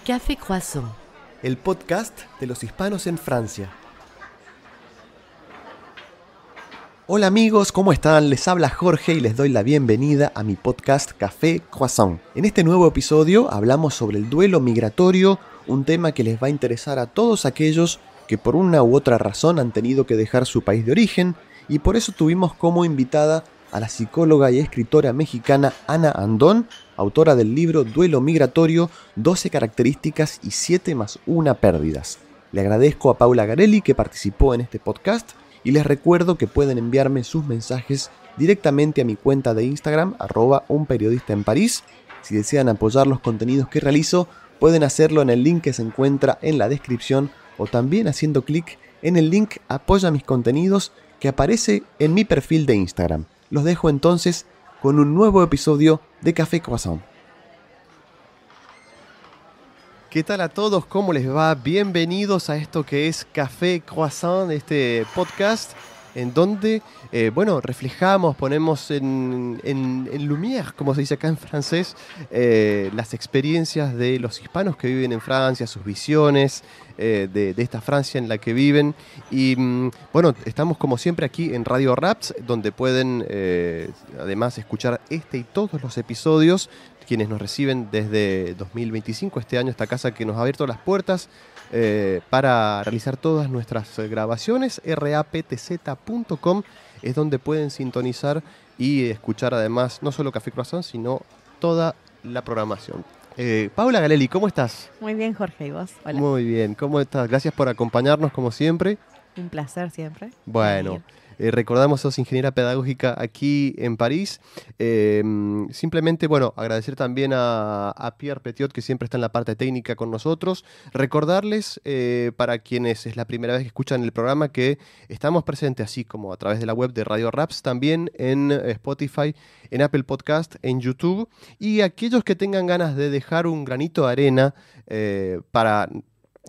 Café Croissant, el podcast de los hispanos en Francia. Hola amigos, ¿cómo están? Les habla Jorge y les doy la bienvenida a mi podcast Café Croissant. En este nuevo episodio hablamos sobre el duelo migratorio, un tema que les va a interesar a todos aquellos que por una u otra razón han tenido que dejar su país de origen, y por eso tuvimos como invitada a la psicóloga y escritora mexicana Ana Andón, autora del libro Duelo Migratorio, 12 características y 7 más 1 pérdidas. Le agradezco a Paula Garelli que participó en este podcast y les recuerdo que pueden enviarme sus mensajes directamente a mi cuenta de Instagram, @unperiodistaenparís. Si desean apoyar los contenidos que realizo, pueden hacerlo en el link que se encuentra en la descripción o también haciendo clic en el link Apoya mis contenidos que aparece en mi perfil de Instagram. Los dejo entonces con un nuevo episodio de Café Croissant. ¿Qué tal a todos? ¿Cómo les va? Bienvenidos a esto que es Café Croissant, este podcast en donde, reflejamos, ponemos en lumière, como se dice acá en francés, las experiencias de los hispanos que viven en Francia, sus visiones de esta Francia en la que viven. Y estamos como siempre aquí en Radio Raps, donde pueden además escuchar este y todos los episodios, quienes nos reciben desde 2025, este año, esta casa que nos ha abierto las puertas para realizar todas nuestras grabaciones. raptz.com es donde pueden sintonizar y escuchar además no solo Café Croissant, sino toda la programación. Paula Garelli, ¿cómo estás? Muy bien, Jorge, ¿y vos? Hola. Muy bien, ¿cómo estás? Gracias por acompañarnos como siempre. Un placer siempre. Bueno, recordamos, sos ingeniera pedagógica aquí en París. Simplemente, agradecer también a Pierre Petiot, que siempre está en la parte técnica con nosotros. Recordarles, para quienes es la primera vez que escuchan el programa, que estamos presentes así como a través de la web de Radio Raps, también en Spotify, en Apple Podcast, en YouTube. Y aquellos que tengan ganas de dejar un granito de arena para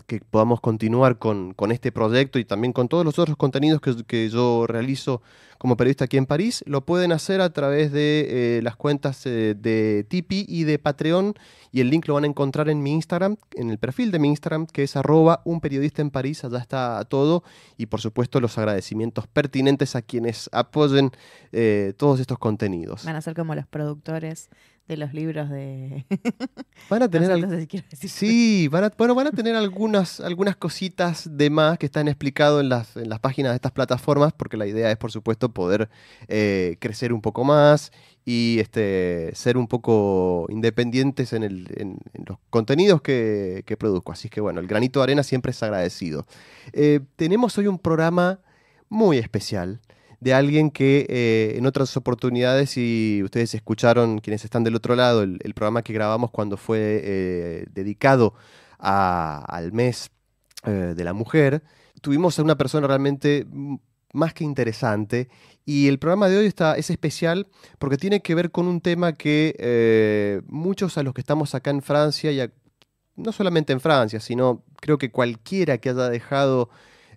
que podamos continuar con este proyecto y también con todos los otros contenidos que yo realizo como periodista aquí en París, lo pueden hacer a través de las cuentas de Tipeee y de Patreon, y el link lo van a encontrar en mi Instagram, en el perfil de mi Instagram, que es @unperiodistaenparís. Allá está todo, y por supuesto los agradecimientos pertinentes a quienes apoyen todos estos contenidos. Van a ser como los productores de los libros de... Van a tener Sí, van a tener algunas cositas de más que están explicadas en las páginas de estas plataformas, porque la idea es, por supuesto, poder crecer un poco más y ser un poco independientes en los contenidos que produzco. Así que el granito de arena siempre es agradecido. Tenemos hoy un programa muy especial de alguien que en otras oportunidades, si ustedes escucharon, quienes están del otro lado, el programa que grabamos cuando fue dedicado al mes de la mujer, tuvimos a una persona realmente más que interesante, y el programa de hoy es especial porque tiene que ver con un tema que muchos a los que estamos acá en Francia, y no solamente en Francia, sino creo que cualquiera que haya dejado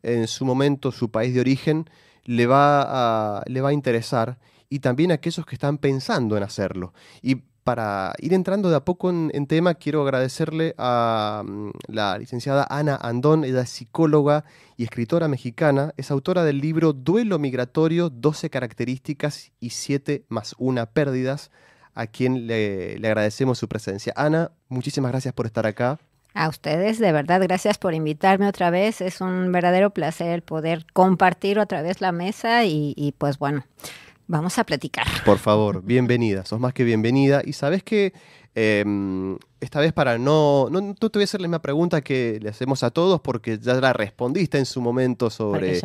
en su momento su país de origen, le va a interesar, y también a aquellos que están pensando en hacerlo. Y para ir entrando de a poco en tema, quiero agradecerle a la licenciada Ana Andón. Ella es psicóloga y escritora mexicana, es autora del libro Duelo Migratorio, 12 características y 7 más 1 pérdidas, a quien le agradecemos su presencia. Ana, muchísimas gracias por estar acá. A ustedes, de verdad, gracias por invitarme otra vez. Es un verdadero placer poder compartir otra vez la mesa y vamos a platicar. Por favor, bienvenida, sos más que bienvenida. Y sabes que esta vez, para no te voy a hacer la misma pregunta que le hacemos a todos, porque ya la respondiste en su momento sobre...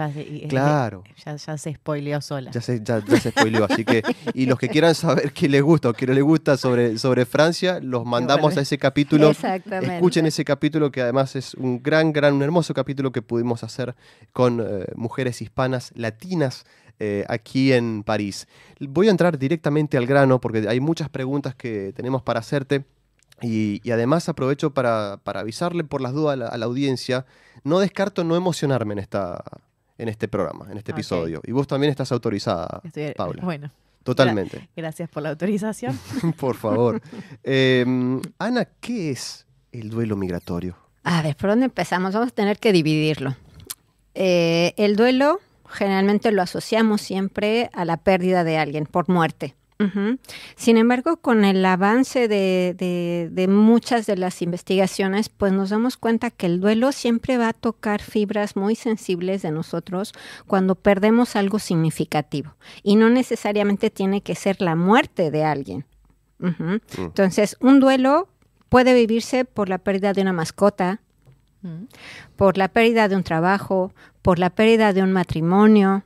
Claro. Ya se spoileó sola. Ya se spoileó, así que... Y los que quieran saber qué les gusta o qué no les gusta sobre Francia, los mandamos a ese capítulo. Exactamente. Escuchen ese capítulo, que además es un un hermoso capítulo que pudimos hacer con mujeres hispanas, latinas, aquí en París. Voy a entrar directamente al grano porque hay muchas preguntas que tenemos para hacerte, y además aprovecho para avisarle por las dudas a la audiencia. No descarto no emocionarme en este programa, en este episodio. Y vos también estás autorizada, Paula. Bueno. Totalmente. Gracias por la autorización. Por favor. Ana, ¿qué es el duelo migratorio? A ver, ¿por dónde empezamos? Vamos a tener que dividirlo. El duelo generalmente lo asociamos siempre a la pérdida de alguien por muerte. Ujú. Sin embargo, con el avance de muchas de las investigaciones, pues nos damos cuenta que el duelo siempre va a tocar fibras muy sensibles de nosotros cuando perdemos algo significativo. Y no necesariamente tiene que ser la muerte de alguien. Ujú. Entonces, un duelo puede vivirse por la pérdida de una mascota, por la pérdida de un trabajo, por la pérdida de un matrimonio,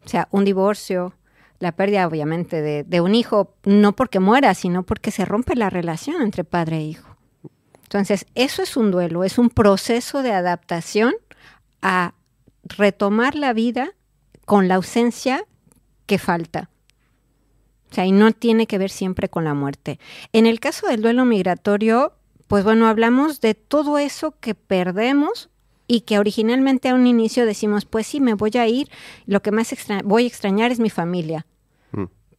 o sea, un divorcio, la pérdida obviamente de un hijo, no porque muera, sino porque se rompe la relación entre padre e hijo. Entonces, eso es un duelo, es un proceso de adaptación a retomar la vida con la ausencia que falta. O sea, y no tiene que ver siempre con la muerte. En el caso del duelo migratorio, pues bueno, hablamos de todo eso que perdemos y que originalmente a un inicio decimos, pues sí, me voy a ir, lo que más voy a extrañar es mi familia.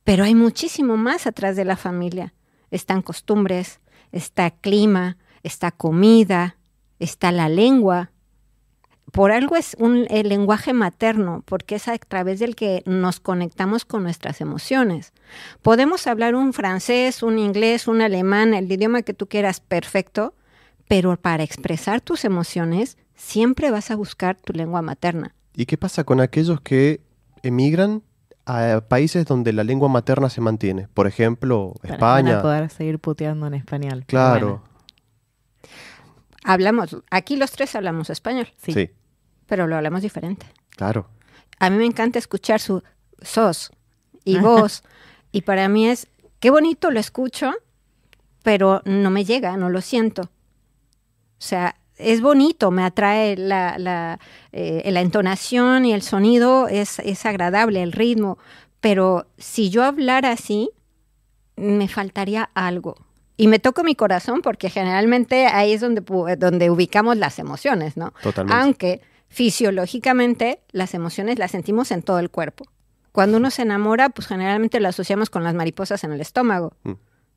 Pero hay muchísimo más atrás de la familia. Están costumbres, está clima, está comida, está la lengua. Por algo es el lenguaje materno, porque es a través del que nos conectamos con nuestras emociones. Podemos hablar un francés, un inglés, un alemán, el idioma que tú quieras, perfecto, pero para expresar tus emociones siempre vas a buscar tu lengua materna. ¿Y qué pasa con aquellos que emigran a países donde la lengua materna se mantiene? Por ejemplo, España. Para poder seguir puteando en español. Claro. Bueno, Hablamos, aquí los tres hablamos español, Sí, pero lo hablamos diferente. claro. A mí me encanta escuchar su sos y vos, y para mí es, qué bonito lo escucho, pero no me llega, no lo siento. O sea, es bonito, me atrae la entonación y el sonido, es agradable, el ritmo, pero si yo hablara así, me faltaría algo. Y me toco mi corazón porque generalmente ahí es donde ubicamos las emociones, ¿no? Totalmente. Aunque fisiológicamente las emociones las sentimos en todo el cuerpo. Cuando uno se enamora, pues generalmente lo asociamos con las mariposas en el estómago.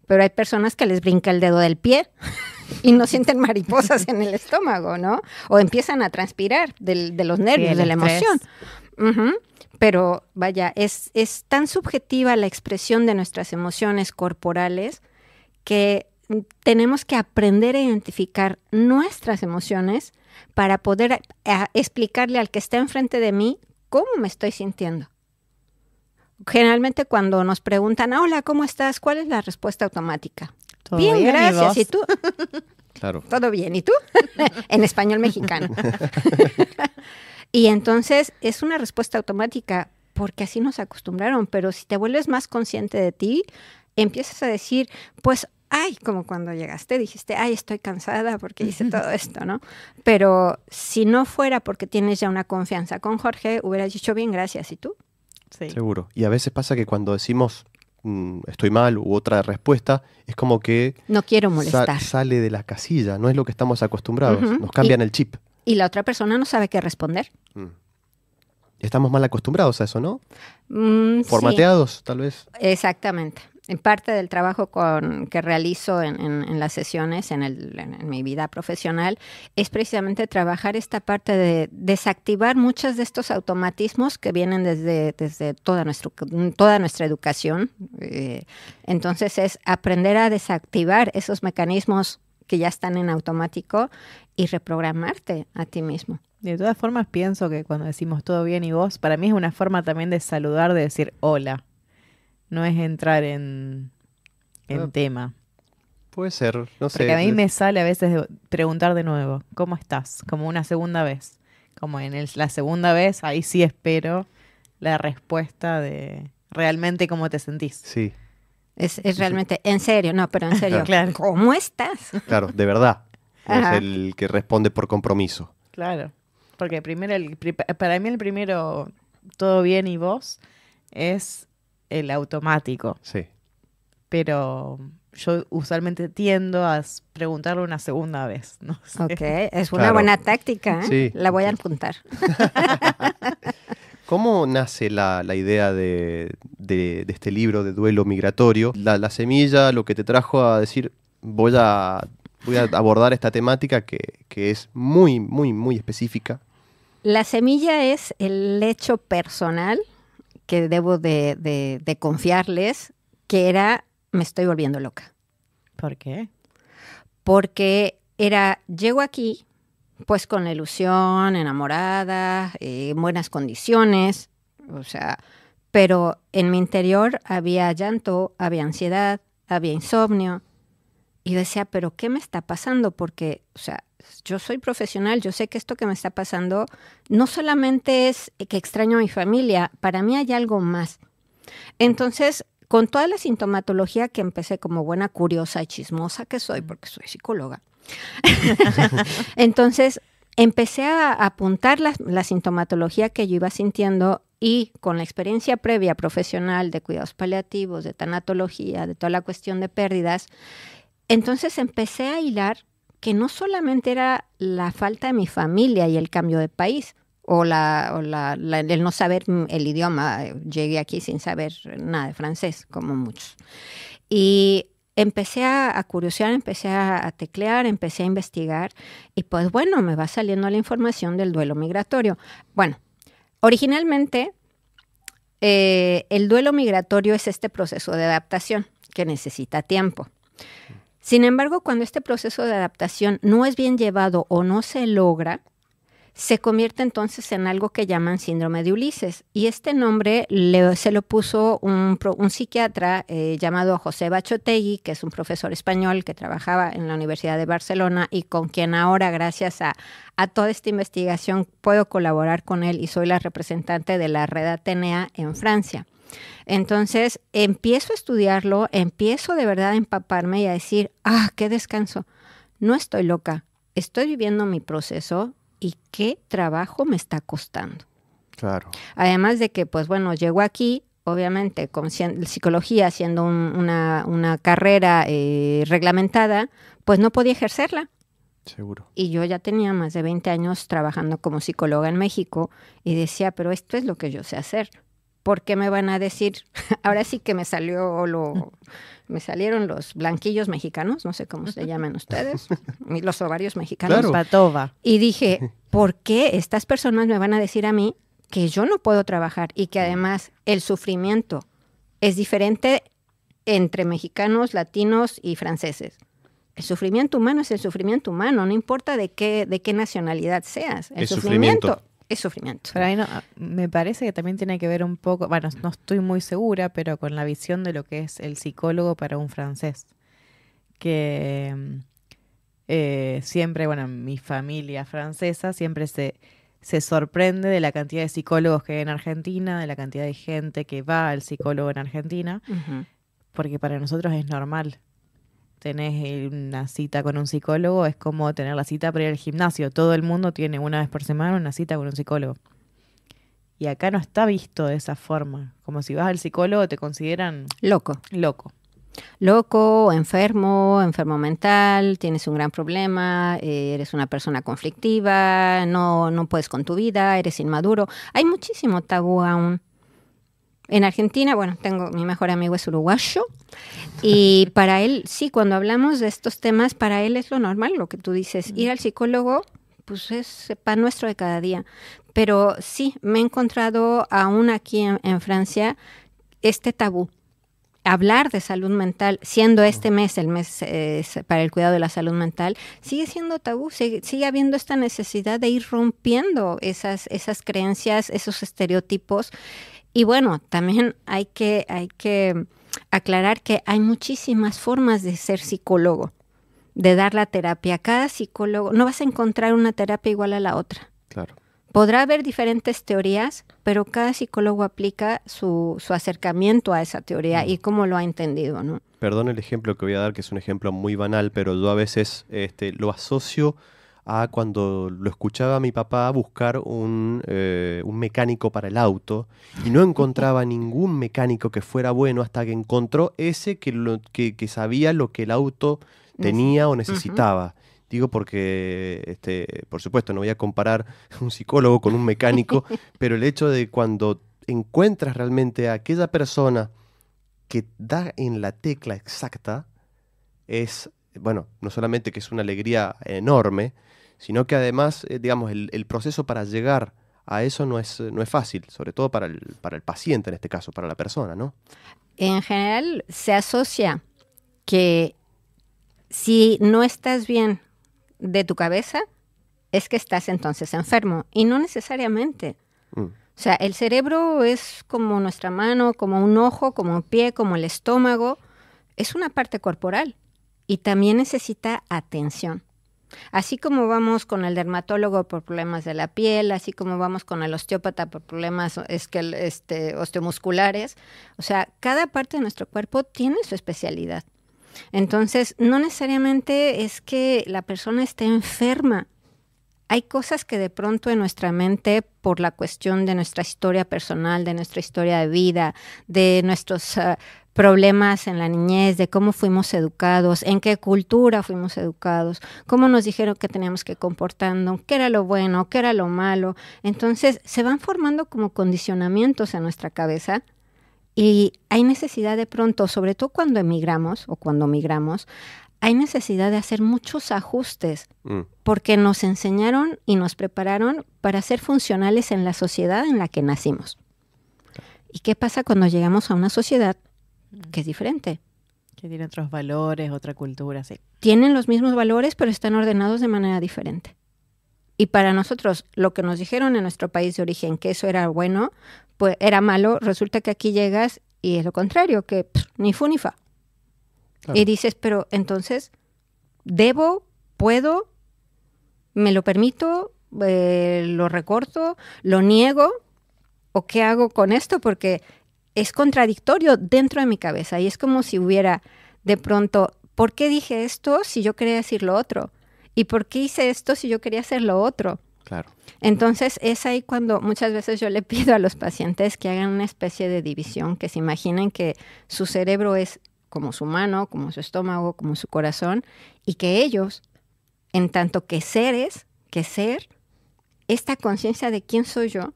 Pero hay personas que les brinca el dedo del pie y no sienten mariposas en el estómago, ¿no? O empiezan a transpirar de los nervios, el de la estrés. emoción. Ujú. Pero vaya, es tan subjetiva la expresión de nuestras emociones corporales que tenemos que aprender a identificar nuestras emociones para poder explicarle al que está enfrente de mí cómo me estoy sintiendo. Generalmente cuando nos preguntan, hola, ¿cómo estás? ¿Cuál es la respuesta automática? ¿todo Bien, bien? ¿Y gracias. vos? ¿Y tú? Claro. Todo bien. ¿Y tú? En español mexicano. Y entonces es una respuesta automática porque así nos acostumbraron. Pero si te vuelves más consciente de ti, empiezas a decir, pues, ay, como cuando llegaste dijiste, ay, estoy cansada porque hice todo esto, ¿no? Pero si no fuera porque tienes ya una confianza con Jorge, hubieras dicho bien, gracias. ¿Y tú? Sí. Seguro. Y a veces pasa que cuando decimos estoy mal u otra respuesta, es como que No quiero molestar. sale de la casilla, no es lo que estamos acostumbrados. Ujú. Nos cambian el chip. Y la otra persona no sabe qué responder. Estamos mal acostumbrados a eso, ¿no? Sí. Formateados, tal vez. Exactamente. En parte del trabajo que realizo en las sesiones, en mi vida profesional, es precisamente trabajar esta parte de desactivar muchos de estos automatismos que vienen desde toda nuestra educación. Entonces es aprender a desactivar esos mecanismos que ya están en automático y reprogramarte a ti mismo. De todas formas, pienso que cuando decimos todo bien y vos, para mí es una forma también de saludar, de decir hola. No es entrar en tema. Puede ser, no sé. Porque a mí me sale a veces de preguntar de nuevo, ¿cómo estás? Como una segunda vez. Como la segunda vez, ahí sí espero la respuesta de realmente cómo te sentís. Sí, Es realmente, en serio, no, pero en serio, Claro. ¿cómo estás? claro, de verdad. No Ajá. es el que responde por compromiso. Claro. Porque primero para mí el primero, todo bien y vos, es el automático. Sí. Pero yo usualmente tiendo a preguntarlo una segunda vez. No sé. Ok, es una Claro. buena táctica, ¿eh? Sí. La voy a apuntar. ¿Cómo nace la idea de este libro de duelo migratorio? La semilla, lo que te trajo a decir, voy a voy a abordar esta temática que es muy, muy, muy específica. La semilla es el hecho personal que debo de confiarles, que era, me estoy volviendo loca. ¿Por qué? Porque llego aquí, pues con la ilusión, enamorada, en buenas condiciones, o sea, pero en mi interior había llanto, había ansiedad, había insomnio, y decía, ¿pero qué me está pasando? Porque, o sea, yo soy profesional, yo sé que esto que me está pasando no solamente es que extraño a mi familia, para mí hay algo más. Entonces, con toda la sintomatología que empecé como buena curiosa y chismosa que soy, porque soy psicóloga, entonces empecé a apuntar la sintomatología que yo iba sintiendo y con la experiencia previa profesional de cuidados paliativos, de tanatología, de toda la cuestión de pérdidas, entonces empecé a hilar que no solamente era la falta de mi familia y el cambio de país, o el no saber el idioma. Llegué aquí sin saber nada de francés, como muchos. Y empecé a curiosear, empecé a teclear, empecé a investigar, y pues bueno, me va saliendo la información del duelo migratorio. Bueno, originalmente el duelo migratorio es este proceso de adaptación que necesita tiempo. Sin embargo, cuando este proceso de adaptación no es bien llevado o no se logra, se convierte entonces en algo que llaman síndrome de Ulises. Y este nombre se lo puso un psiquiatra llamado José Bachotegui, que es un profesor español que trabajaba en la Universidad de Barcelona y con quien ahora, gracias a toda esta investigación, puedo colaborar con él y soy la representante de la Red Atenea en Francia. Entonces empiezo a estudiarlo, empiezo de verdad a empaparme y a decir, qué descanso, no estoy loca, estoy viviendo mi proceso y qué trabajo me está costando. Claro. Además de que, pues bueno, llego aquí, obviamente, con psicología, siendo una carrera reglamentada, pues no podía ejercerla. Seguro. Y yo ya tenía más de 20 años trabajando como psicóloga en México y decía, pero esto es lo que yo sé hacer. ¿Por qué me van a decir? Ahora sí que me salieron los blanquillos mexicanos, no sé cómo se llaman ustedes, los ovarios mexicanos. Claro. Patova. Y dije, ¿por qué estas personas me van a decir a mí que yo no puedo trabajar y que además el sufrimiento es diferente entre mexicanos, latinos y franceses? El sufrimiento humano es el sufrimiento humano, no importa de qué nacionalidad seas. El sufrimiento es sufrimiento. Pero ahí me parece que también tiene que ver un poco, bueno, no estoy muy segura, pero con la visión de lo que es el psicólogo para un francés. Que siempre, bueno, mi familia francesa siempre se sorprende de la cantidad de psicólogos que hay en Argentina, de la cantidad de gente que va al psicólogo en Argentina, porque para nosotros es normal. Tenés una cita con un psicólogo, es como tener la cita para ir al gimnasio. Todo el mundo tiene una vez por semana una cita con un psicólogo. Y acá no está visto de esa forma. Como si vas al psicólogo te consideran loco. Loco, enfermo mental, tienes un gran problema, eres una persona conflictiva, no puedes con tu vida, eres inmaduro. Hay muchísimo tabú aún. En Argentina, bueno, mi mejor amigo es uruguayo y para él, sí, cuando hablamos de estos temas, para él es lo normal, lo que tú dices. Ir al psicólogo, pues es pan nuestro de cada día. Pero sí, me he encontrado aún aquí en Francia este tabú. Hablar de salud mental, siendo este mes el mes para el cuidado de la salud mental, sigue siendo tabú, sigue habiendo esta necesidad de ir rompiendo esas creencias, esos estereotipos. Y bueno, también hay que aclarar que hay muchísimas formas de ser psicólogo, de dar la terapia. Cada psicólogo, no vas a encontrar una terapia igual a la otra. Claro. Podrá haber diferentes teorías, pero cada psicólogo aplica su acercamiento a esa teoría y cómo lo ha entendido, ¿no? Perdón el ejemplo que voy a dar, que es un ejemplo muy banal, pero yo a veces lo asocio a cuando lo escuchaba a mi papá buscar un mecánico para el auto y no encontraba ningún mecánico que fuera bueno hasta que encontró ese que sabía lo que el auto tenía o necesitaba. Digo porque, por supuesto, no voy a comparar un psicólogo con un mecánico, pero el hecho de cuando encuentras realmente a aquella persona que da en la tecla exacta, es bueno, no solamente que es una alegría enorme, sino que además, digamos, el proceso para llegar a eso no es fácil, sobre todo para el paciente en este caso, para la persona, ¿no? En general se asocia que si no estás bien de tu cabeza, es que estás entonces enfermo, y no necesariamente. O sea, el cerebro es como nuestra mano, como un ojo, como un pie, como el estómago. Es una parte corporal y también necesita atención. Así como vamos con el dermatólogo por problemas de la piel, así como vamos con el osteópata por problemas osteomusculares, o sea, cada parte de nuestro cuerpo tiene su especialidad. Entonces, no necesariamente es que la persona esté enferma. Hay cosas que de pronto en nuestra mente, por la cuestión de nuestra historia personal, de nuestra historia de vida, de nuestros problemas en la niñez, de cómo fuimos educados, en qué cultura fuimos educados, cómo nos dijeron que teníamos que comportarnos, qué era lo bueno, qué era lo malo. Entonces se van formando como condicionamientos en nuestra cabeza y hay necesidad de pronto, sobre todo cuando emigramos o cuando migramos, hay necesidad de hacer muchos ajustes porque nos enseñaron y nos prepararon para ser funcionales en la sociedad en la que nacimos. ¿Y qué pasa cuando llegamos a una sociedad que es diferente? Que tiene otros valores, otra cultura, sí. Tienen los mismos valores, pero están ordenados de manera diferente. Y para nosotros, lo que nos dijeron en nuestro país de origen, que eso era bueno, pues era malo, resulta que aquí llegas y es lo contrario, que ni fu ni fa. Claro. Y dices, pero entonces, ¿debo? ¿Puedo? ¿Me lo permito? ¿Lo recorto? ¿Lo niego? ¿O qué hago con esto? Porque es contradictorio dentro de mi cabeza. Y es como si hubiera de pronto, ¿por qué dije esto si yo quería decir lo otro? ¿Y por qué hice esto si yo quería hacer lo otro? Claro. Entonces es ahí cuando muchas veces yo le pido a los pacientes que hagan una especie de división, que se imaginen que su cerebro es como su mano, como su estómago, como su corazón, y que ellos, en tanto que seres, que ser, esta conciencia de quién soy yo,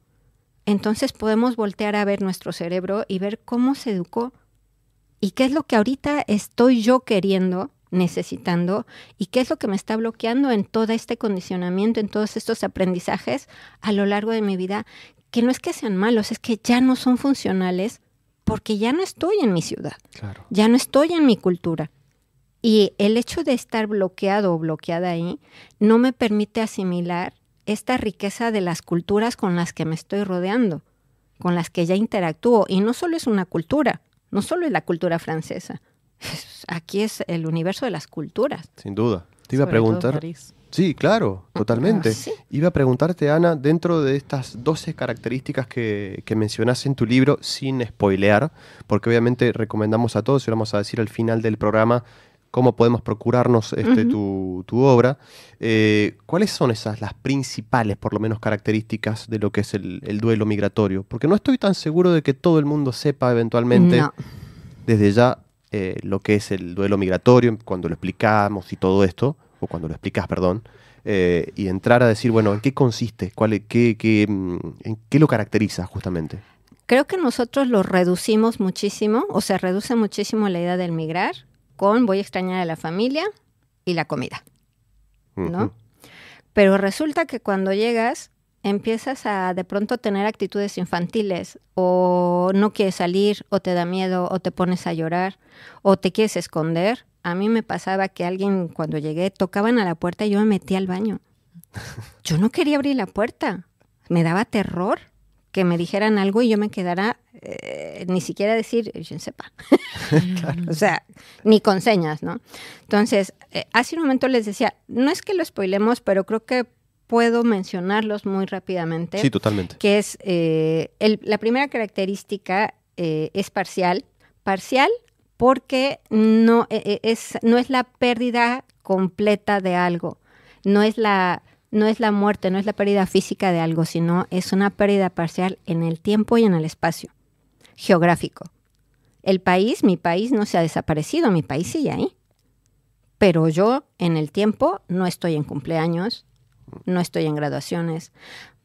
entonces podemos voltear a ver nuestro cerebro y ver cómo se educó y qué es lo que ahorita estoy yo queriendo, necesitando, y qué es lo que me está bloqueando en todo este condicionamiento, en todos estos aprendizajes a lo largo de mi vida, que no es que sean malos, es que ya no son funcionales porque ya no estoy en mi ciudad, claro. Ya no estoy en mi cultura. Y el hecho de estar bloqueado o bloqueada ahí no me permite asimilar esta riqueza de las culturas con las que me estoy rodeando, con las que ya interactúo. Y no solo es una cultura, no solo es la cultura francesa. Aquí es el universo de las culturas. Sin duda. Te iba a preguntar... Sí, claro, totalmente. ¿Sí? Iba a preguntarte, Ana, dentro de estas 12 características que mencionás en tu libro, sin spoilear, porque obviamente recomendamos a todos, y vamos a decir al final del programa, cómo podemos procurarnos tu obra. ¿Cuáles son las principales, por lo menos, características de lo que es el duelo migratorio? Porque no estoy tan seguro de que todo el mundo sepa eventualmente, desde ya, lo que es el duelo migratorio, cuando lo explicamos y todo esto, o cuando lo explicas, perdón, y entrar a decir, bueno, ¿en qué consiste? ¿En qué lo caracteriza justamente? Creo que nosotros lo reducimos muchísimo, o se reduce muchísimo la idea del migrar con voy a extrañar a la familia y la comida, ¿no? Pero resulta que cuando llegas empiezas a de pronto tener actitudes infantiles o no quieres salir o te da miedo o te pones a llorar o te quieres esconder. A mí me pasaba que alguien cuando llegué tocaban a la puerta y yo me metía al baño. Yo no quería abrir la puerta, me daba terror que me dijeran algo y yo me quedara ni siquiera decir, je ne sais pas. Claro. O sea, ni con señas, ¿no? Entonces, hace un momento les decía, no es que lo spoilemos, pero creo que puedo mencionarlos muy rápidamente. Sí, totalmente. Que es, la primera característica es parcial. Parcial porque no es la pérdida completa de algo. No es la muerte, no es la pérdida física de algo, sino es una pérdida parcial en el tiempo y en el espacio geográfico. Mi país no se ha desaparecido, mi país sigue ahí. Pero yo en el tiempo no estoy en cumpleaños, no estoy en graduaciones.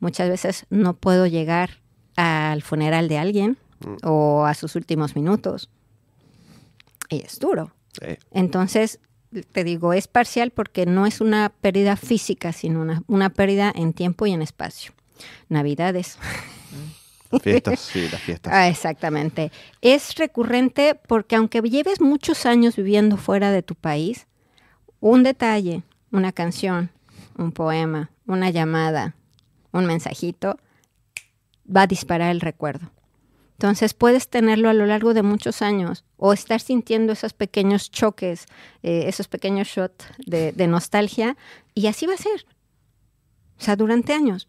Muchas veces no puedo llegar al funeral de alguien o a sus últimos minutos. Y es duro. Entonces, te digo, es parcial porque no es una pérdida física, sino una pérdida en tiempo y en espacio. Navidades. Fiestas, sí, las fiestas. Exactamente. Es recurrente porque aunque lleves muchos años viviendo fuera de tu país, un detalle, una canción, un poema, una llamada, un mensajito, va a disparar el recuerdo. Entonces puedes tenerlo a lo largo de muchos años o estar sintiendo esos pequeños choques, esos pequeños shots de nostalgia, y así va a ser. O sea, durante años.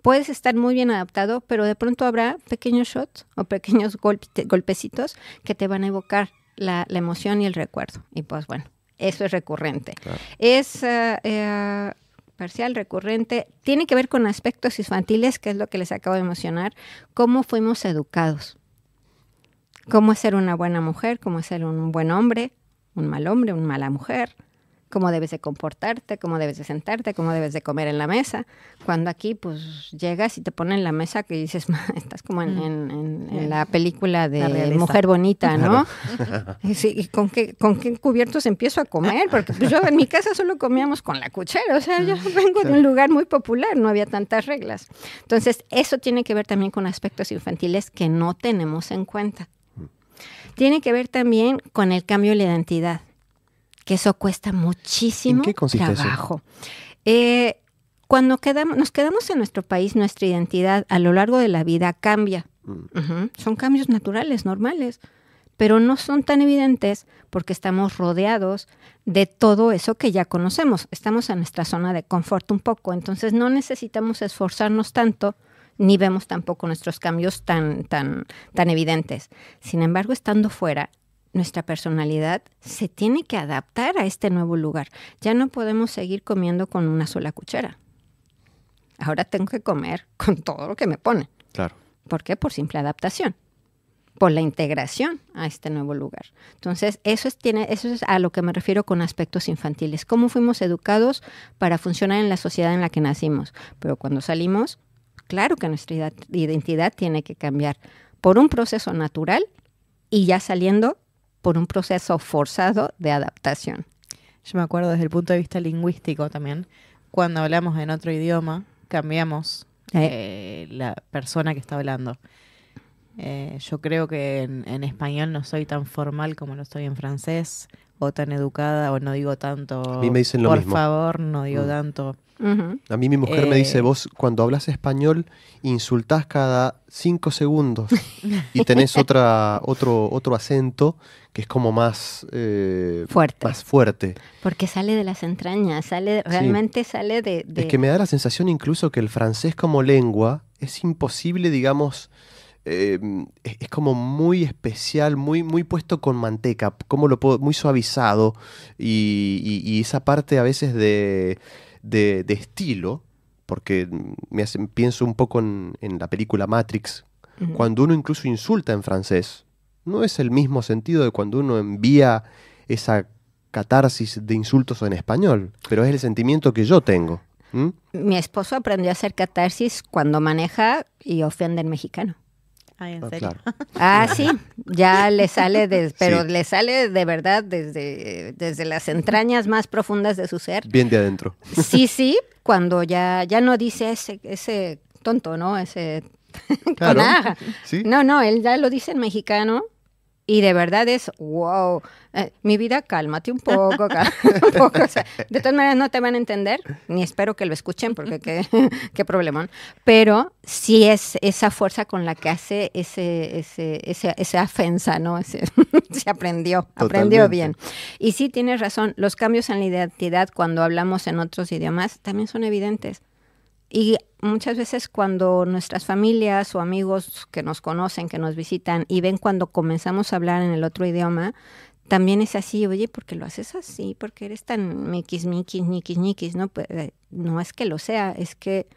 Puedes estar muy bien adaptado, pero de pronto habrá pequeños shots o pequeños golpecitos que te van a evocar la emoción y el recuerdo. Y pues bueno, eso es recurrente. Claro. Es parcial, recurrente. Tiene que ver con aspectos infantiles, que es lo que les acabo de mencionar. Cómo fuimos educados. Cómo ser una buena mujer, cómo ser un buen hombre, una mala mujer. Cómo debes de comportarte, cómo debes de sentarte, cómo debes de comer en la mesa. Cuando aquí, pues, llegas y te ponen en la mesa que dices, estás como en la película de Mujer Bonita, ¿no? Claro. ¿Y con qué cubiertos empiezo a comer? Porque pues, yo en mi casa solo comíamos con la cuchara. O sea, yo vengo de un lugar muy popular, no había tantas reglas. Entonces, eso tiene que ver también con aspectos infantiles que no tenemos en cuenta. Tiene que ver también con el cambio de la identidad, que eso cuesta muchísimo ¿En qué consiste trabajo. Eso? Cuando nos quedamos en nuestro país, nuestra identidad a lo largo de la vida cambia. Son cambios naturales, normales, pero no son tan evidentes porque estamos rodeados de todo eso que ya conocemos. Estamos en nuestra zona de confort un poco, entonces no necesitamos esforzarnos tanto, ni vemos tampoco nuestros cambios tan evidentes. Sin embargo, estando fuera, nuestra personalidad se tiene que adaptar a este nuevo lugar. Ya no podemos seguir comiendo con una sola cuchara. Ahora tengo que comer con todo lo que me ponen. Claro. ¿Por qué? Por simple adaptación. Por la integración a este nuevo lugar. Entonces, eso es a lo que me refiero con aspectos infantiles. Cómo fuimos educados para funcionar en la sociedad en la que nacimos. Pero cuando salimos, claro que nuestra identidad tiene que cambiar por un proceso natural y ya saliendo por un proceso forzado de adaptación. Yo me acuerdo desde el punto de vista lingüístico también, cuando hablamos en otro idioma, cambiamos la persona que está hablando. Yo creo que en español no soy tan formal como lo soy en francés, o tan educada, o no digo tanto, a mí me dicen lo por mismo. favor, no digo tanto. A mí mi mujer me dice, vos cuando hablas español insultás cada 5 segundos y tenés otro acento que es como más fuerte. Más fuerte. Porque sale de las entrañas, realmente sale de... Es que me da la sensación incluso que el francés como lengua es imposible, digamos, es como muy especial, muy puesto con manteca, muy suavizado y esa parte a veces de estilo, porque pienso un poco en la película Matrix, cuando uno incluso insulta en francés, no es el mismo sentido de cuando uno envía esa catarsis de insultos en español, pero es el sentimiento que yo tengo. Mi esposo aprendió a hacer catarsis cuando maneja y ofende al mexicano. Ay, ¿en serio? Claro. Sí, ya le sale, pero sí, le sale de verdad desde las entrañas más profundas de su ser. Bien de adentro. Sí, cuando ya no dice ese tonto, ¿no? Ese claro. ¿Sí? No, él ya lo dice en mexicano y de verdad es, wow, mi vida, cálmate un poco. O sea, de todas maneras no te van a entender, ni espero que lo escuchen porque qué problemón. Pero sí es esa fuerza con la que hace esa ofensa, ¿no? Se aprendió bien. Y sí, tienes razón, los cambios en la identidad cuando hablamos en otros idiomas también son evidentes. Y muchas veces cuando nuestras familias o amigos que nos conocen, que nos visitan y ven cuando comenzamos a hablar en el otro idioma, también es así, oye, ¿por qué lo haces así? ¿Por qué eres tan miquis, no? Pues, no es que lo sea, es que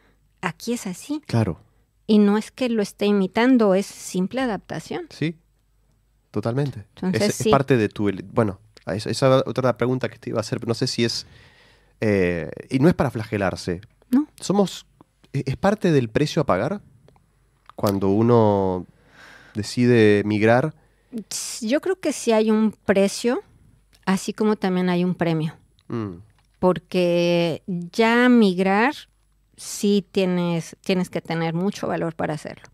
aquí es así. Claro. Y no es que lo esté imitando, es simple adaptación. Sí, totalmente. Entonces, es parte de tu... Bueno, esa otra pregunta que te iba a hacer, no sé si es... y no es para flagelarse. No. ¿Es parte del precio a pagar cuando uno decide migrar? Yo creo que sí hay un precio así como también hay un premio. Mm. Porque ya migrar sí tienes que tener mucho valor para hacerlo.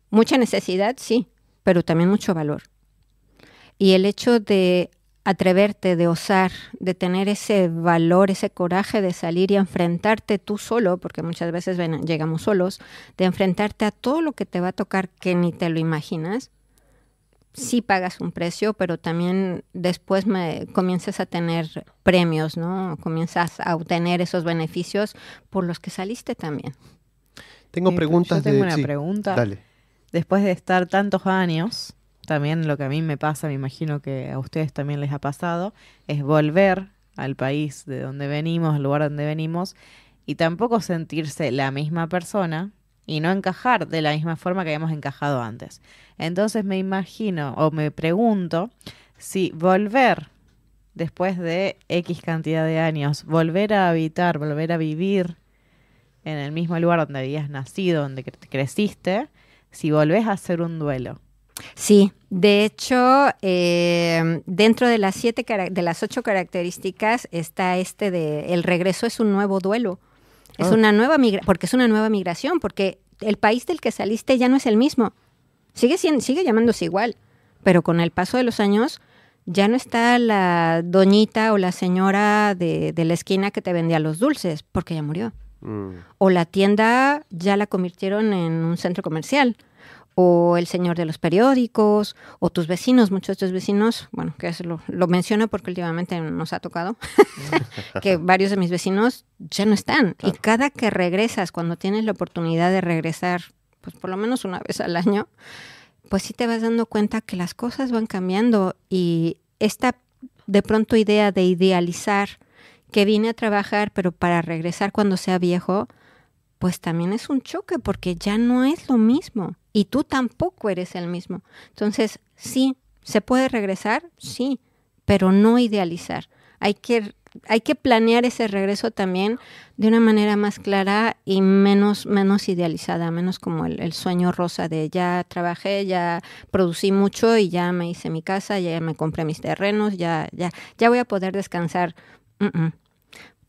Mucha necesidad, sí, pero también mucho valor. Y el hecho de atreverte, de osar, de tener ese valor, ese coraje de salir y enfrentarte tú solo, porque muchas veces llegamos solos, de enfrentarte a todo lo que te va a tocar que ni te lo imaginas, sí pagas un precio, pero también después comienzas a tener premios, ¿no? Comienzas a obtener esos beneficios por los que saliste también. Tengo preguntas. Yo tengo una pregunta. Dale. Después de estar tantos años, también lo que a mí me pasa, me imagino que a ustedes también les ha pasado, es volver al país de donde venimos, al lugar donde venimos, y tampoco sentirse la misma persona y no encajar de la misma forma que habíamos encajado antes. Entonces me imagino o me pregunto si volver después de X cantidad de años, volver a habitar, volver a vivir en el mismo lugar donde habías nacido, donde creciste, si volvés a hacer un duelo. Sí, de hecho, dentro de las 8 características está el regreso es un nuevo duelo. Es una nueva porque es una nueva migración, porque el país del que saliste ya no es el mismo. Sigue llamándose igual, pero con el paso de los años ya no está la doñita o la señora de la esquina que te vendía los dulces, porque ya murió. O la tienda ya la convirtieron en un centro comercial. O el señor de los periódicos, o tus vecinos, muchos de tus vecinos, bueno, que eso lo menciono porque últimamente nos ha tocado, que varios de mis vecinos ya no están. Claro. Y cada que regresas, cuando tienes la oportunidad de regresar, pues por lo menos una vez al año, pues sí te vas dando cuenta que las cosas van cambiando. Y esta de pronto idea de idealizar que vine a trabajar, pero para regresar cuando sea viejo, pues también es un choque porque ya no es lo mismo y tú tampoco eres el mismo. Entonces, sí, ¿se puede regresar? Sí, pero no idealizar. Hay que planear ese regreso también de una manera más clara y menos idealizada, menos como el sueño rosa de ya trabajé, ya producí mucho y ya me hice mi casa, ya me compré mis terrenos, ya voy a poder descansar.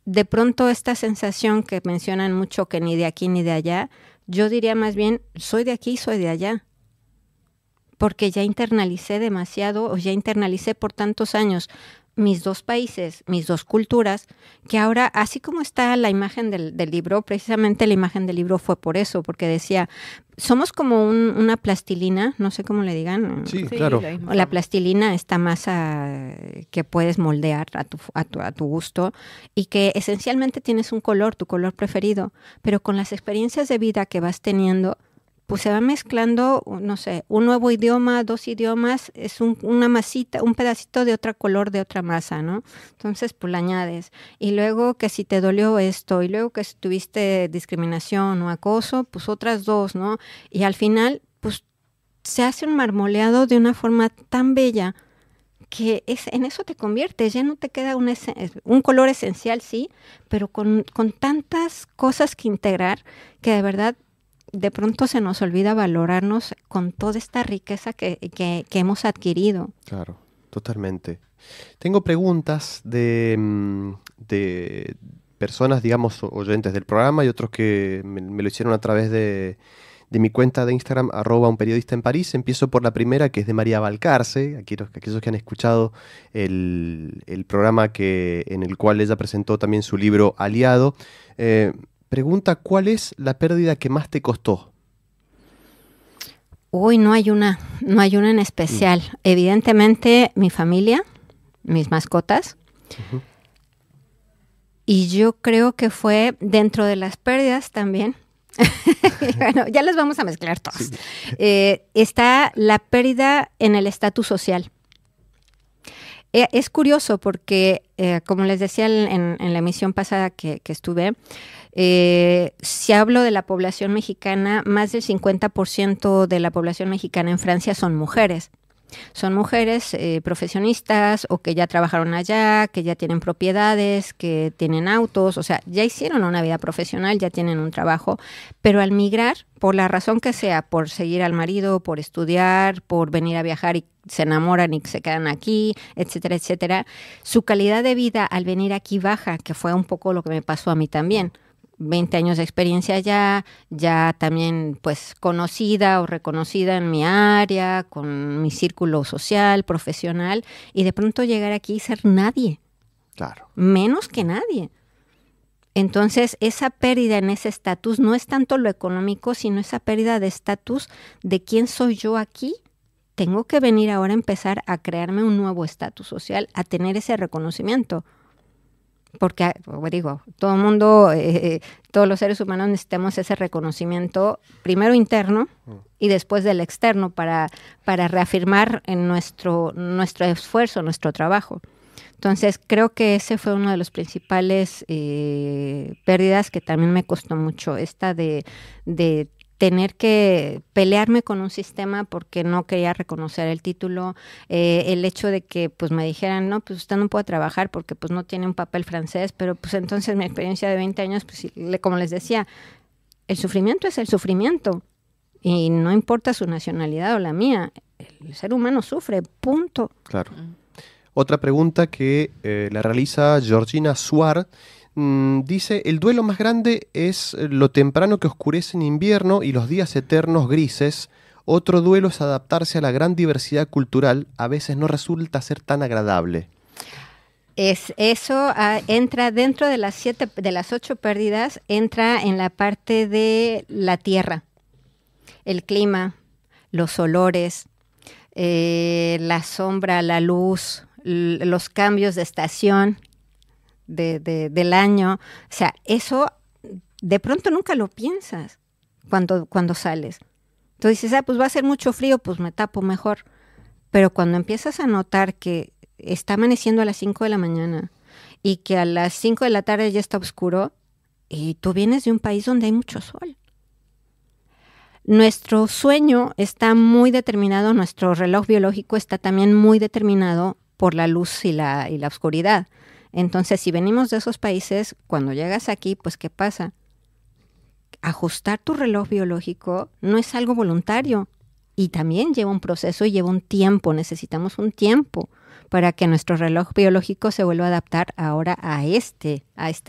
De pronto esta sensación que mencionan mucho que ni de aquí ni de allá, yo diría más bien, soy de aquí, soy de allá. Porque ya internalicé demasiado, o ya internalicé por tantos años mis dos países, mis dos culturas, que ahora, así como está la imagen del libro, precisamente la imagen del libro fue por eso, porque decía, somos como una plastilina, no sé cómo le digan. Sí, claro. La plastilina, esta masa que puedes moldear a tu gusto y que esencialmente tienes un color, tu color preferido, pero con las experiencias de vida que vas teniendo, pues se va mezclando, no sé, un nuevo idioma, 2 idiomas, es una masita, un pedacito de otro color, de otra masa, ¿no? Entonces, pues la añades. Y luego que si te dolió esto, y luego que si tuviste discriminación o acoso, pues otras 2, ¿no? Y al final, pues se hace un marmoleado de una forma tan bella que en eso te conviertes, ya no te queda un color esencial, sí, pero con tantas cosas que integrar que de verdad de pronto se nos olvida valorarnos con toda esta riqueza que hemos adquirido. Claro, totalmente. Tengo preguntas de personas, digamos, oyentes del programa y otros que me lo hicieron a través de mi cuenta de Instagram, @unperiodista en París. Empiezo por la primera, que es de María Valcarce, aquellos que han escuchado el programa en el cual ella presentó también su libro Aliado. Pregunta, ¿cuál es la pérdida que más te costó? Uy, no hay una en especial. Evidentemente, mi familia, mis mascotas. Uh-huh. Y yo creo que fue dentro de las pérdidas también. Bueno, ya las vamos a mezclar todas. Sí. Está la pérdida en el estatus social. Es curioso porque, como les decía en la emisión pasada que estuve, si hablo de la población mexicana, más del 50% de la población mexicana en Francia son mujeres. Son mujeres profesionistas o que ya trabajaron allá, que ya tienen propiedades, que tienen autos, o sea, ya hicieron una vida profesional, ya tienen un trabajo, pero al migrar, por la razón que sea, por seguir al marido, por estudiar, por venir a viajar y se enamoran y se quedan aquí, etcétera, etcétera, su calidad de vida al venir aquí baja, que fue un poco lo que me pasó a mí también. 20 años de experiencia ya también pues conocida o reconocida en mi área, con mi círculo social, profesional, y de pronto llegar aquí y ser nadie. Claro. Menos que nadie. Entonces, esa pérdida en ese estatus no es tanto lo económico, sino esa pérdida de estatus de quién soy yo aquí. Tengo que venir ahora a empezar a crearme un nuevo estatus social, a tener ese reconocimiento. Porque, digo, todo el mundo, todos los seres humanos necesitamos ese reconocimiento, primero interno y después del externo, para reafirmar en nuestro esfuerzo, nuestro trabajo. Entonces, creo que ese fue uno de los principales pérdidas que también me costó mucho, esta de tener que pelearme con un sistema porque no quería reconocer el título, el hecho de que pues me dijeran, no, pues usted no puede trabajar porque pues no tiene un papel francés, pero pues entonces mi experiencia de 20 años, pues como les decía, el sufrimiento es el sufrimiento y no importa su nacionalidad o la mía, el ser humano sufre, punto. Claro. Otra pregunta que la realiza Georgina Suar. Dice, el duelo más grande es lo temprano que oscurece en invierno y los días eternos grises. Otro duelo es adaptarse a la gran diversidad cultural. A veces no resulta ser tan agradable. Eso entra dentro de las 8 pérdidas, entra en la parte de la tierra, el clima, los olores, la sombra, la luz, los cambios de estación. Del año, o sea, eso de pronto nunca lo piensas cuando sales. Tú dices, pues va a ser mucho frío, pues me tapo mejor. Pero cuando empiezas a notar que está amaneciendo a las 5 de la mañana y que a las 5 de la tarde ya está oscuro, y tú vienes de un país donde hay mucho sol. Nuestro sueño está muy determinado, nuestro reloj biológico está también muy determinado por la luz y la oscuridad. Entonces, si venimos de esos países, cuando llegas aquí, pues, ¿qué pasa? Ajustar tu reloj biológico no es algo voluntario y también lleva un proceso y lleva un tiempo. Necesitamos un tiempo para que nuestro reloj biológico se vuelva a adaptar ahora a este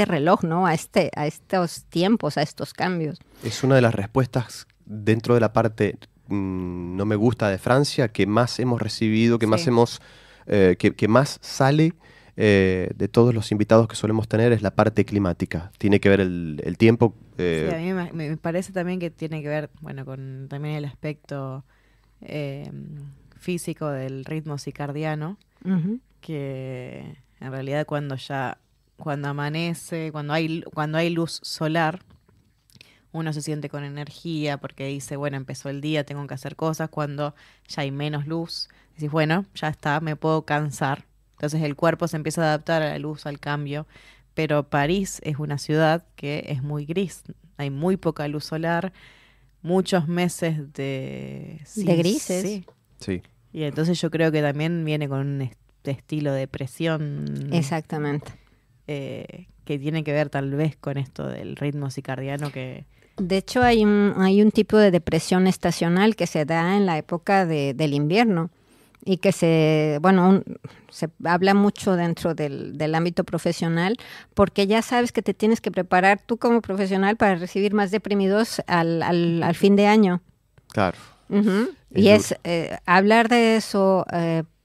reloj, ¿no? A estos tiempos, a estos cambios. Es una de las respuestas dentro de la parte no me gusta de Francia que más hemos recibido, que más que más sale de todos los invitados que solemos tener, es la parte climática. Tiene que ver el tiempo. Sí, a mí me parece también que tiene que ver, bueno, con también el aspecto físico del ritmo circadiano, que en realidad cuando amanece, cuando hay luz solar, uno se siente con energía porque dice, bueno, empezó el día, tengo que hacer cosas. Cuando ya hay menos luz, decís, bueno, ya está, me puedo cansar. Entonces el cuerpo se empieza a adaptar a la luz, al cambio. Pero París es una ciudad que es muy gris. Hay muy poca luz solar, muchos meses de grises. Sí. Y entonces yo creo que también viene con un estilo de depresión. Exactamente. Que tiene que ver tal vez con esto del ritmo circadiano que... De hecho, hay un tipo de depresión estacional que se da en la época del invierno y que se habla mucho dentro del ámbito profesional porque ya sabes que te tienes que preparar tú como profesional para recibir más deprimidos al fin de año. Claro. Y es hablar de eso,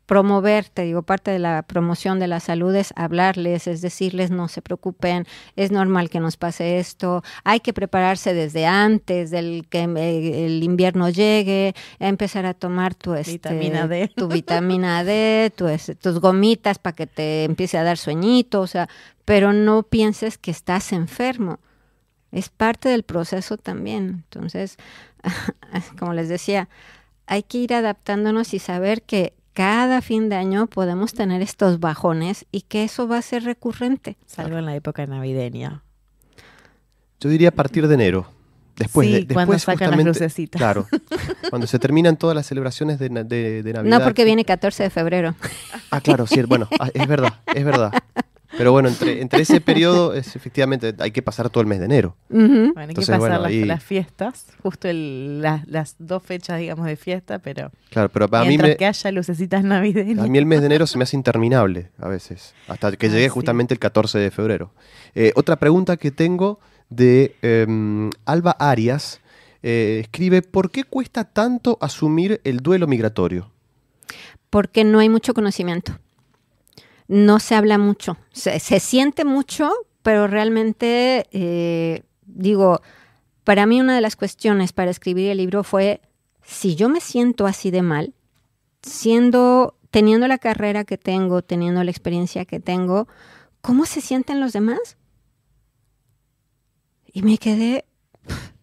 promover, te digo, parte de la promoción de la salud es hablarles, es decirles no se preocupen, es normal que nos pase esto, hay que prepararse desde antes del que el invierno llegue, a empezar a tomar tu vitamina D, tus gomitas para que te empiece a dar sueñito, o sea, pero no pienses que estás enfermo. Es parte del proceso también. Entonces, como les decía, hay que ir adaptándonos y saber que cada fin de año podemos tener estos bajones y que eso va a ser recurrente. Salvo en la época navideña. Yo diría a partir de enero. Después, cuando sacan las justamente, lucecitas. claro, cuando se terminan todas las celebraciones de Navidad. No, porque viene 14 de febrero. Ah, claro, sí, bueno, es verdad. Pero bueno, entre ese periodo, efectivamente, hay que pasar todo el mes de enero. Bueno, hay Entonces, que pasar bueno, ahí- las fiestas, justo las 2 fechas, digamos, de fiesta, pero Claro, pero mientras que haya lucecitas navideñas. a mí el mes de enero se me hace interminable a veces, hasta que llegue Sí. justamente el 14 de febrero. Otra pregunta que tengo de Alba Arias, escribe, ¿por qué cuesta tanto asumir el duelo migratorio? Porque no hay mucho conocimiento. No se habla mucho. Se siente mucho, pero realmente, para mí una de las cuestiones para escribir el libro fue, si yo me siento así de mal, teniendo la carrera que tengo, teniendo la experiencia que tengo, ¿cómo se sienten los demás? Y me quedé,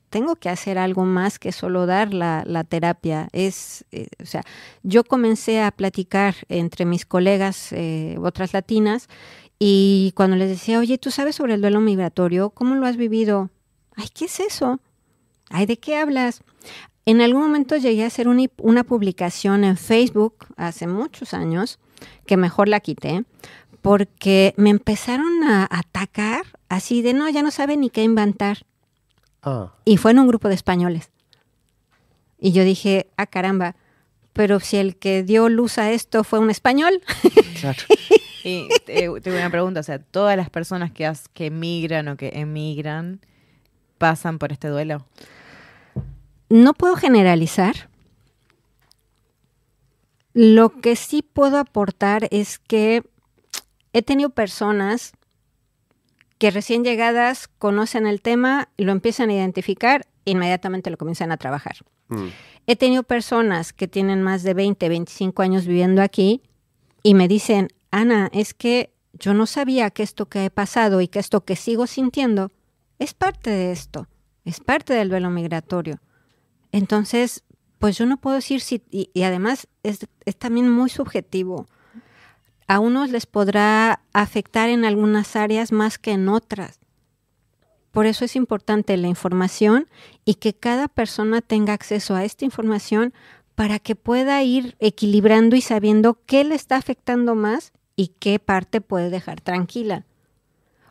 tengo que hacer algo más que solo dar la terapia. Yo comencé a platicar entre mis colegas, otras latinas, y cuando les decía, oye, ¿tú sabes sobre el duelo migratorio? ¿Cómo lo has vivido? Ay, ¿qué es eso? Ay, ¿de qué hablas? En algún momento llegué a hacer una publicación en Facebook hace muchos años, que mejor la quité, porque me empezaron a atacar así de, no, ya no sabe ni qué inventar. Ah, Y fue en un grupo de españoles. Y yo dije, caramba, pero si el que dio luz a esto fue un español. claro. Y tengo una pregunta, o sea, ¿todas las personas que emigran o que emigran pasan por este duelo? No puedo generalizar. Lo que sí puedo aportar es que he tenido personas que recién llegadas conocen el tema, lo empiezan a identificar, inmediatamente lo comienzan a trabajar. He tenido personas que tienen más de 20, 25 años viviendo aquí y me dicen, Ana, es que yo no sabía que esto que he pasado y que esto que sigo sintiendo es parte de esto, es parte del duelo migratorio. Entonces, pues yo no puedo decir si, y además es también muy subjetivo. A unos les podrá afectar en algunas áreas más que en otras. Por eso es importante la información y que cada persona tenga acceso a esta información para que pueda ir equilibrando y sabiendo qué le está afectando más y qué parte puede dejar tranquila.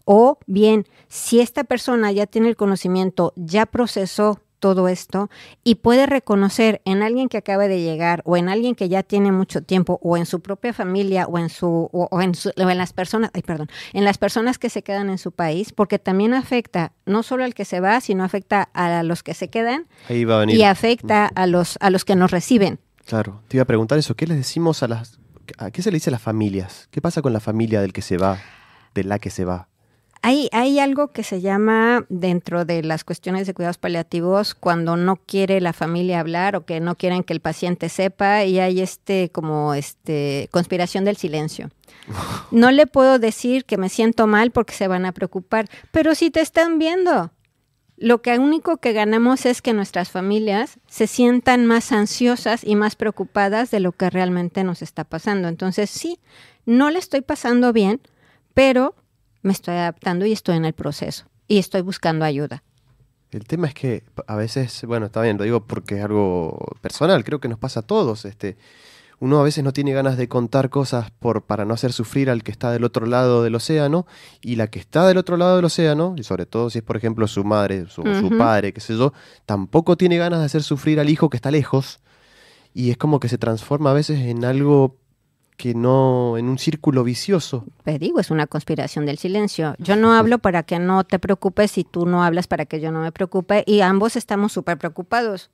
O bien, si esta persona ya tiene el conocimiento, ya procesó todo esto y puede reconocer en alguien que acaba de llegar o en alguien que ya tiene mucho tiempo o en su propia familia o en las personas, en las personas que se quedan en su país, porque también afecta no solo al que se va, sino afecta a los que se quedan. Ahí va a venir. Y afecta a los que nos reciben. Claro, te iba a preguntar eso, ¿qué les decimos a qué se le dice a las familias? ¿Qué pasa con la familia del que se va, de la que se va? Hay algo que se llama, dentro de las cuestiones de cuidados paliativos, cuando no quiere la familia hablar o que no quieren que el paciente sepa, y hay conspiración del silencio. No le puedo decir que me siento mal porque se van a preocupar, pero si te están viendo, lo único que ganamos es que nuestras familias se sientan más ansiosas y más preocupadas de lo que realmente nos está pasando. Entonces, sí, no le estoy pasando bien, pero me estoy adaptando y estoy en el proceso y estoy buscando ayuda. El tema es que a veces, bueno, está bien, lo digo porque es algo personal, creo que nos pasa a todos. Uno a veces no tiene ganas de contar cosas para no hacer sufrir al que está del otro lado del océano, y la que está del otro lado del océano, y sobre todo si es, por ejemplo, su madre, su padre, qué sé yo, tampoco tiene ganas de hacer sufrir al hijo que está lejos, y es como que se transforma a veces en algo que no, en un círculo vicioso. Te digo, es una conspiración del silencio. Yo no hablo para que no te preocupes y tú no hablas para que yo no me preocupe, y ambos estamos súper preocupados.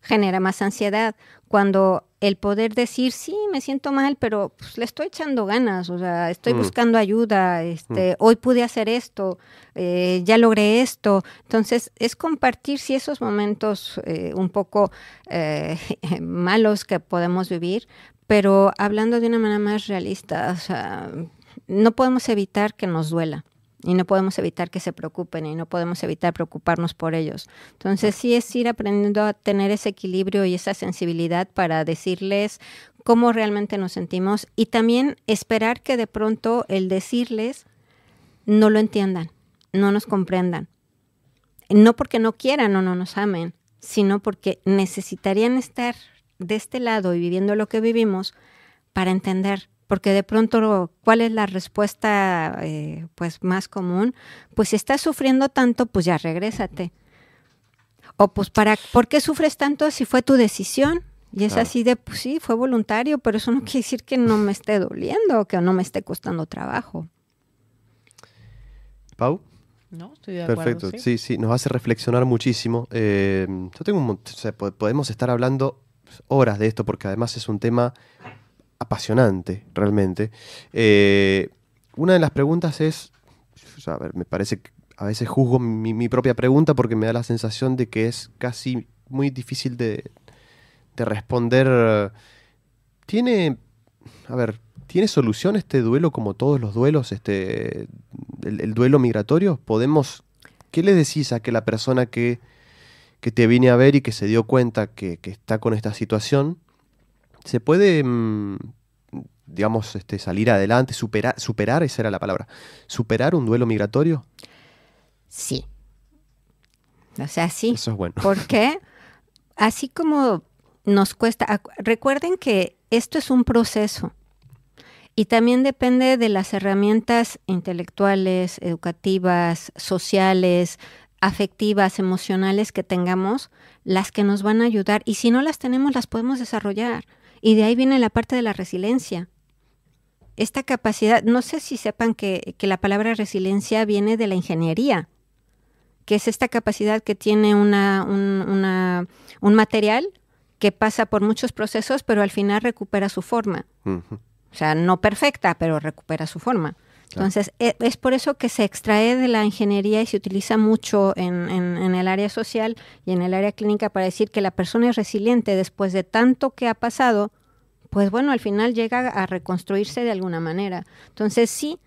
Genera más ansiedad cuando el poder decir, sí, me siento mal, pero pues, le estoy echando ganas, o sea, estoy buscando ayuda, hoy pude hacer esto, ya logré esto. Entonces, es compartir sí esos momentos un poco malos que podemos vivir, pero hablando de una manera más realista. O sea, no podemos evitar que nos duela y no podemos evitar que se preocupen y no podemos evitar preocuparnos por ellos. Entonces sí es ir aprendiendo a tener ese equilibrio y esa sensibilidad para decirles cómo realmente nos sentimos, y también esperar que de pronto el decirles no lo entiendan, no nos comprendan. no porque no quieran o no nos amen, sino porque necesitarían estar de este lado y viviendo lo que vivimos para entender. Porque de pronto, ¿cuál es la respuesta pues más común? Pues si estás sufriendo tanto, pues ya regrésate. O pues, ¿por qué sufres tanto si fue tu decisión? Y es así de, pues sí, fue voluntario, pero eso no quiere decir que no me esté doliendo o que no me esté costando trabajo. ¿Pau? No, estoy de acuerdo. Perfecto, sí, nos hace reflexionar muchísimo. Yo tengo o sea, podemos estar hablando horas de esto porque además es un tema apasionante, realmente. Una de las preguntas es, a ver, me parece que a veces juzgo mi propia pregunta porque me da la sensación de que es casi muy difícil de responder. ¿Tiene solución este duelo como todos los duelos, el duelo migratorio? ¿Qué le decís a que la persona que te viene a ver y que se dio cuenta que está con esta situación, se puede, digamos, salir adelante, superar, esa era la palabra, superar un duelo migratorio? Sí. O sea, sí. Eso es bueno. Porque así como nos cuesta, recuerden que esto es un proceso y también depende de las herramientas intelectuales, educativas, sociales, afectivas, emocionales que tengamos, las que nos van a ayudar. Y si no las tenemos, las podemos desarrollar. Y de ahí viene la parte de la resiliencia. Esta capacidad, no sé si sepan que la palabra resiliencia viene de la ingeniería, que es esta capacidad que tiene un material que pasa por muchos procesos, pero al final recupera su forma. Uh-huh. O sea, no perfecta, pero recupera su forma. Claro. Entonces, es por eso que se extrae de la ingeniería y se utiliza mucho en el área social y en el área clínica para decir que la persona es resiliente después de tanto que ha pasado, pues bueno, al final llega a reconstruirse de alguna manera. Entonces, sí,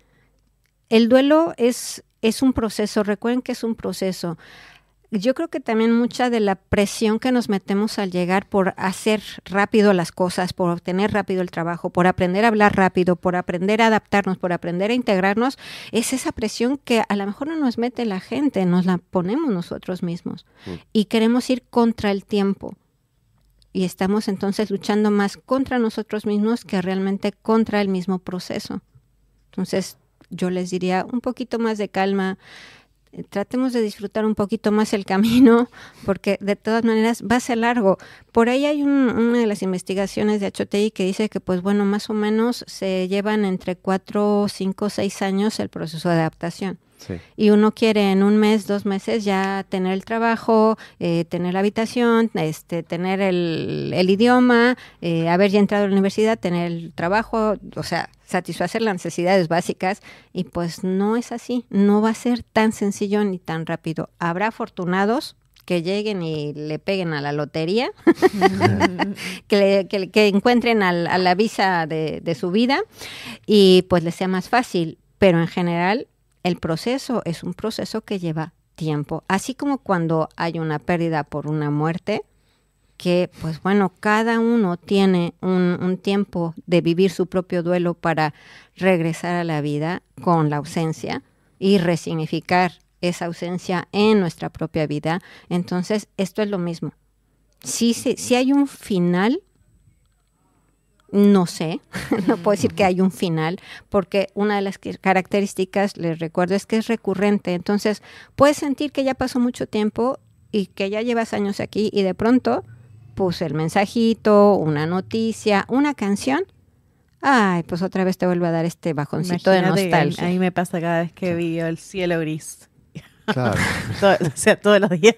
el duelo es un proceso, recuerden que es un proceso. Yo creo que también mucha de la presión que nos metemos al llegar por hacer rápido las cosas, por obtener rápido el trabajo, por aprender a hablar rápido, por aprender a adaptarnos, por aprender a integrarnos, es esa presión que a lo mejor no nos mete la gente, nos la ponemos nosotros mismos. Y queremos ir contra el tiempo. Y estamos entonces luchando más contra nosotros mismos que realmente contra el mismo proceso. Entonces, yo les diría un poquito más de calma. Tratemos de disfrutar un poquito más el camino, porque de todas maneras va a ser largo. Por ahí hay una de las investigaciones de HTI que dice que, pues bueno, más o menos se llevan entre 4, 5, 6 años el proceso de adaptación. Sí. Y uno quiere en 1 mes, 2 meses ya tener el trabajo, tener la habitación, tener el idioma, haber ya entrado a la universidad, tener el trabajo, o sea, satisfacer las necesidades básicas, y pues no es así, no va a ser tan sencillo ni tan rápido. Habrá afortunados que lleguen y le peguen a la lotería, que encuentren a la visa de su vida y pues les sea más fácil, pero en general el proceso es un proceso que lleva tiempo, así como cuando hay una pérdida por una muerte, que pues bueno, cada uno tiene un tiempo de vivir su propio duelo para regresar a la vida con la ausencia y resignificar esa ausencia en nuestra propia vida. Entonces, esto es lo mismo. Si hay un final, no sé, no puedo decir que hay un final, porque una de las características, les recuerdo, es que es recurrente. Entonces, puedes sentir que ya pasó mucho tiempo y que ya llevas años aquí y de pronto puse el mensajito, una noticia, una canción. Ay, pues otra vez te vuelve a dar este bajoncito de nostalgia. A mí me pasa cada vez que veo el cielo gris. Claro. O sea, todos los días.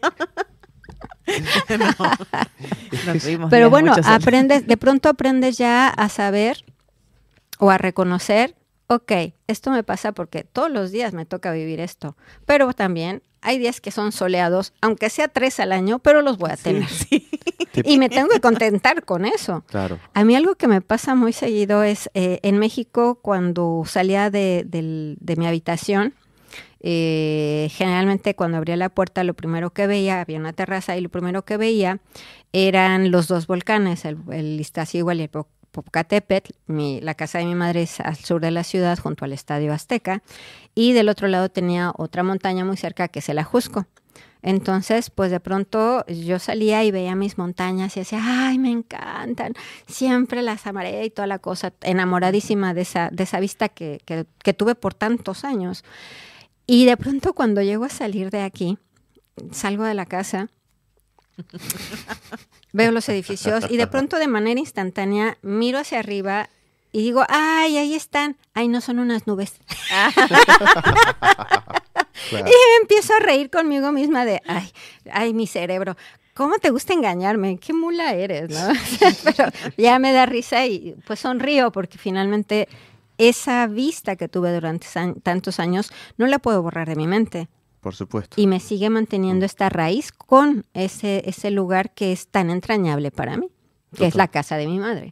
Pero bueno, de pronto aprendes ya a saber o a reconocer, ok, esto me pasa porque todos los días me toca vivir esto, pero también hay días que son soleados, aunque sea 3 al año, pero los voy a tener. Sí. Y me tengo que contentar con eso. Claro. A mí algo que me pasa muy seguido es, en México, cuando salía de mi habitación, generalmente cuando abría la puerta, lo primero que veía, había una terraza, y lo primero que veía eran los 2 volcanes, el Iztaccíhuatl y el Popocatépetl. La casa de mi madre es al sur de la ciudad, junto al Estadio Azteca, y del otro lado tenía otra montaña muy cerca, que es el Ajusco. Entonces, pues de pronto yo salía y veía mis montañas y decía, ay, me encantan, siempre las amaré y toda la cosa, enamoradísima de esa vista que tuve por tantos años. Y de pronto cuando llego a salir de aquí, salgo de la casa, veo los edificios y de pronto de manera instantánea miro hacia arriba y digo, ay, ahí están, ay, no son unas nubes. Claro. Y me empiezo a reír conmigo misma de, ay, mi cerebro, ¿cómo te gusta engañarme? ¿Qué mula eres? ¿No? Pero ya me da risa y pues sonrío porque finalmente esa vista que tuve durante tantos años no la puedo borrar de mi mente. Por supuesto. Y me sigue manteniendo esta raíz con ese lugar que es tan entrañable para mí, que es la casa de mi madre.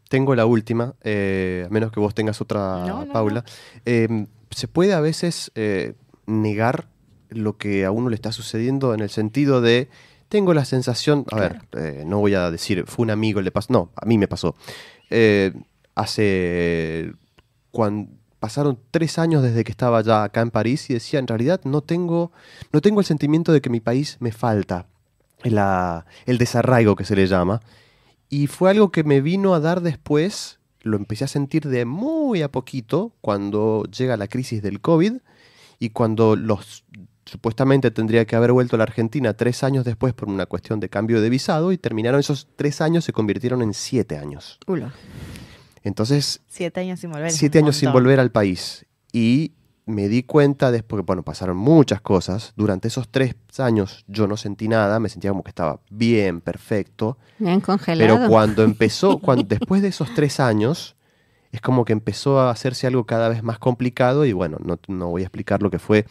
Tengo la última, a menos que vos tengas otra, Paula. No. Se puede a veces negar lo que a uno le está sucediendo en el sentido de, tengo la sensación, claro. No voy a decir, fue un amigo, le pasó, no, a mí me pasó. Pasaron 3 años desde que estaba ya acá en París y decía, en realidad no tengo el sentimiento de que mi país me falta, el desarraigo que se le llama. Y fue algo que me vino a dar después, lo empecé a sentir de muy a poquito, cuando llega la crisis del COVID y cuando supuestamente tendría que haber vuelto a la Argentina 3 años después por una cuestión de cambio de visado y terminaron esos 3 años, se convirtieron en 7 años. Ula. Entonces, 7 años sin volver. 7 años sin volver al país. Y me di cuenta después que, pasaron muchas cosas. Durante esos 3 años yo no sentí nada, me sentía como que estaba bien, perfecto. Bien congelado. Pero cuando empezó, después de esos 3 años, es como que empezó a hacerse algo cada vez más complicado y bueno, no voy a explicar lo que fue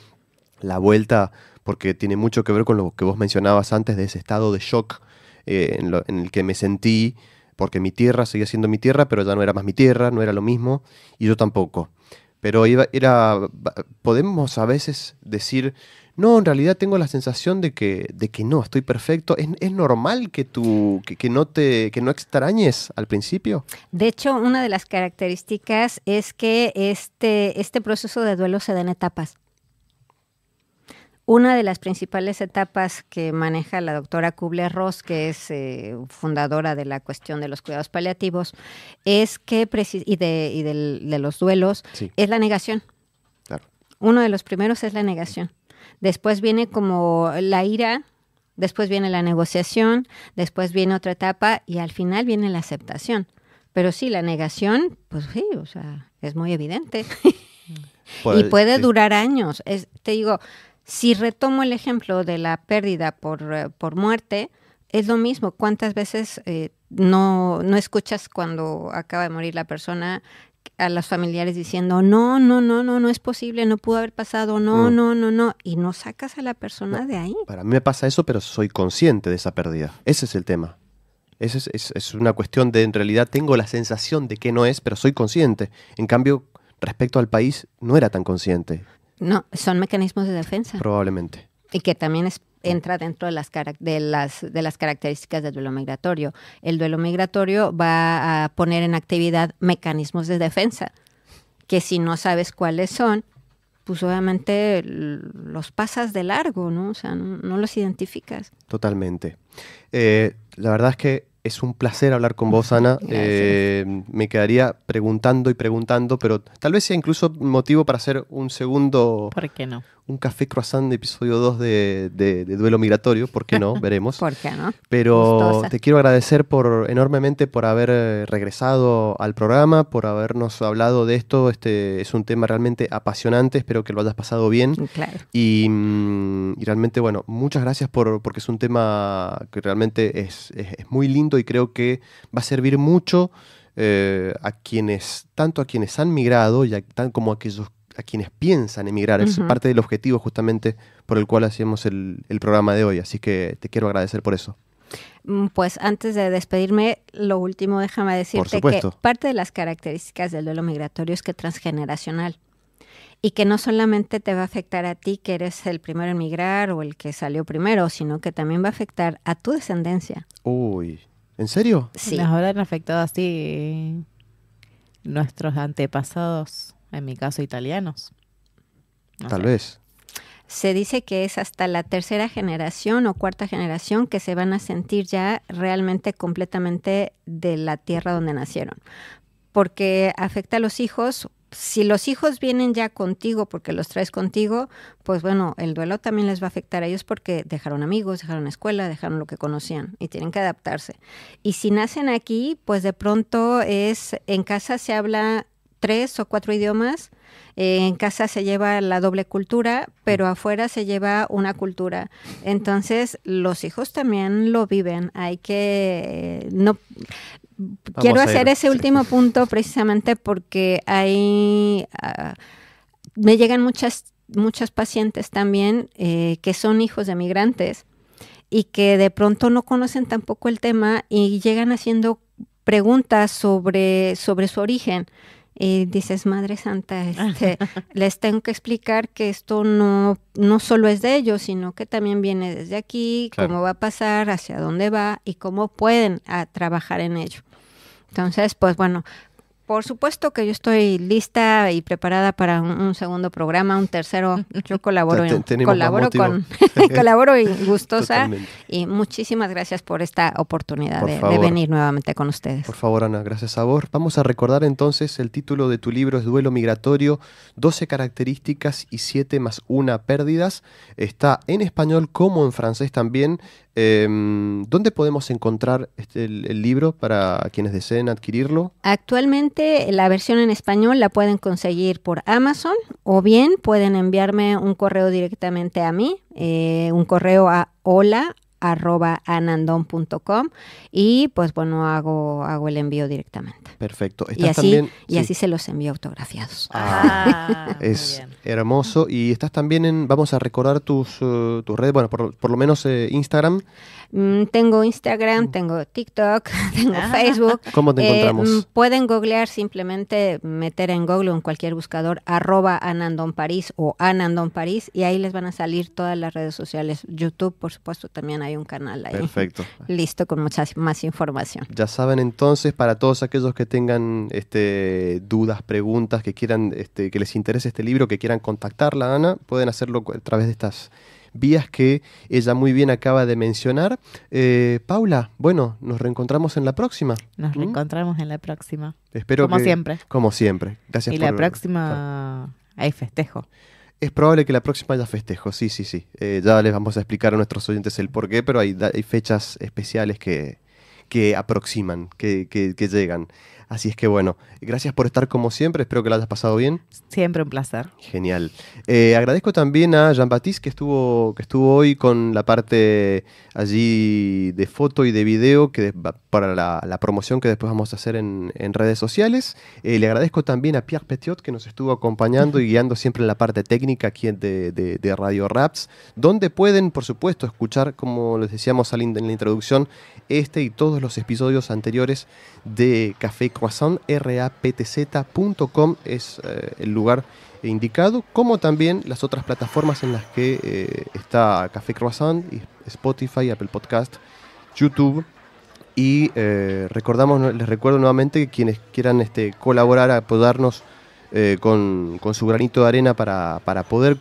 la vuelta, porque tiene mucho que ver con lo que vos mencionabas antes de ese estado de shock en el que me sentí, porque mi tierra seguía siendo mi tierra, pero ya no era más mi tierra, no era lo mismo, y yo tampoco. Pero podemos a veces decir, no, en realidad tengo la sensación de que no, estoy perfecto. ¿Es normal que no extrañes al principio? De hecho, una de las características es que este proceso de duelo se da en etapas. Una de las principales etapas que maneja la doctora Kubler-Ross, que es fundadora de la cuestión de los cuidados paliativos, es que de los duelos, sí, es la negación. Claro. Uno de los primeros es la negación. Después viene como la ira, después viene la negociación, después viene otra etapa y al final viene la aceptación. Pero sí, la negación, pues sí, o sea, es muy evidente. Y puede durar años. Te digo, si retomo el ejemplo de la pérdida por muerte, es lo mismo. ¿Cuántas veces no escuchas cuando acaba de morir la persona a los familiares diciendo no es posible, no pudo haber pasado, no, y no sacas a la persona de ahí? Para mí me pasa eso, pero soy consciente de esa pérdida. Ese es el tema. Es una cuestión de, en realidad, tengo la sensación de que no es, pero soy consciente. En cambio, respecto al país, no era tan consciente. No, son mecanismos de defensa. Probablemente. Y que también entra dentro de las características del duelo migratorio. El duelo migratorio va a poner en actividad mecanismos de defensa, que si no sabes cuáles son, pues obviamente los pasas de largo, ¿no? O sea, no los identificas. Totalmente. La verdad es que es un placer hablar con vos, Ana. Me quedaría preguntando y preguntando, pero tal vez sea incluso motivo para hacer un segundo... ¿Por qué no? Un café croissant de episodio 2 de Duelo Migratorio. ¿Por qué no? Veremos. ¿Por qué no? Pero gustosa. Te quiero agradecer enormemente por haber regresado al programa, por habernos hablado de esto. Es un tema realmente apasionante. Espero que lo hayas pasado bien. Claro. Y realmente, bueno, muchas gracias porque es un tema que realmente es muy lindo y creo que va a servir mucho tanto a quienes han migrado y como a quienes piensan emigrar. Es parte del objetivo justamente por el cual hacíamos el programa de hoy. Así que te quiero agradecer por eso. Pues antes de despedirme, lo último, déjame decirte que parte de las características del duelo migratorio es que es transgeneracional. Y que no solamente te va a afectar a ti, que eres el primero en migrar o el que salió primero, sino que también va a afectar a tu descendencia. Uy, ¿en serio? Sí. Nos habrán afectado así nuestros antepasados, en mi caso italianos. Tal vez. se dice que es hasta la tercera generación o cuarta generación que se van a sentir ya realmente completamente de la tierra donde nacieron, porque afecta a los hijos. Si los hijos vienen ya contigo porque los traes contigo, pues bueno, el duelo también les va a afectar a ellos porque dejaron amigos, dejaron escuela, dejaron lo que conocían y tienen que adaptarse. Y si nacen aquí, pues de pronto en casa se habla 3 o 4 idiomas, en casa se lleva la doble cultura, pero afuera se lleva una cultura. Entonces, los hijos también lo viven. Hay que... no. Quiero hacer ese último punto precisamente porque me llegan muchas pacientes también que son hijos de migrantes y que de pronto no conocen tampoco el tema y llegan haciendo preguntas sobre su origen. Y dices, Madre Santa, les tengo que explicar que esto no solo es de ellos, sino que también viene desde aquí, claro. Cómo va a pasar, hacia dónde va y cómo pueden trabajar en ello. Entonces, pues bueno, por supuesto que yo estoy lista y preparada para un segundo programa, un tercero. Yo colaboro colaboro y gustosa. Totalmente. Y muchísimas gracias por esta oportunidad de venir nuevamente con ustedes. Por favor, Ana, gracias a vos. Vamos a recordar entonces el título de tu libro es Duelo Migratorio, 12 características y 7 más 1 pérdidas. Está en español como en francés también. ¿Dónde podemos encontrar el libro para quienes deseen adquirirlo? Actualmente la versión en español la pueden conseguir por Amazon o bien pueden enviarme un correo directamente a mí, un correo a hola@anandon.com y pues bueno, hago el envío directamente. Perfecto. Y así se los envío autografiados. Es hermoso. Y estás también vamos a recordar tus redes, bueno, por lo menos Instagram. Tengo Instagram, tengo TikTok, tengo Facebook. ¿Cómo te encontramos? Pueden googlear, simplemente meter en Google o en cualquier buscador @AnandonParis o AnandonParis y ahí les van a salir todas las redes sociales. YouTube, por supuesto, también hay un canal ahí. Perfecto. Listo, con mucha más información. Ya saben entonces, para todos aquellos que tengan dudas, preguntas, que quieran, que les interese este libro, que quieran contactarla, Ana, pueden hacerlo a través de estas vías que ella muy bien acaba de mencionar. Paula, bueno, nos reencontramos en la próxima. Nos reencontramos en la próxima. Espero como siempre. Como siempre. Gracias y por... la próxima hay festejo. Es probable que la próxima haya festejo, sí. Ya les vamos a explicar a nuestros oyentes el porqué, pero hay fechas especiales que aproximan, que llegan. Así es que bueno, gracias por estar como siempre, espero que lo hayas pasado bien. Siempre un placer. Genial. Agradezco también a Jean-Baptiste que estuvo hoy con la parte allí de foto y de video para la promoción que después vamos a hacer en redes sociales. Le agradezco también a Pierre Petiot que nos estuvo acompañando y guiando siempre en la parte técnica aquí de Radio Raps, donde pueden, por supuesto, escuchar, como les decíamos en la introducción, y todos los episodios anteriores de Café Croissant, raptz.com es el lugar indicado, como también las otras plataformas en las que está Café Croissant, Spotify, Apple Podcast, YouTube. Y les recuerdo nuevamente que quienes quieran colaborar, apoyarnos con su granito de arena para poder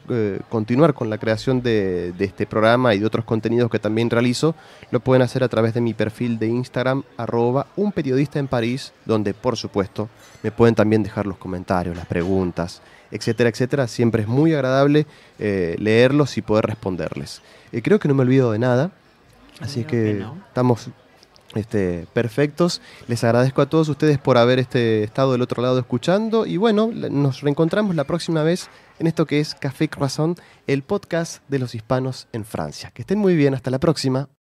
continuar con la creación de este programa y de otros contenidos que también realizo, lo pueden hacer a través de mi perfil de Instagram, @unperiodistaenparís, donde por supuesto me pueden también dejar los comentarios, las preguntas, etcétera, etcétera. Siempre es muy agradable leerlos y poder responderles. Creo que no me olvido de nada, así que estamos... perfectos. Les agradezco a todos ustedes por haber estado del otro lado escuchando y bueno, nos reencontramos la próxima vez en esto que es Café Croissant, el podcast de los hispanos en Francia. Que estén muy bien, hasta la próxima.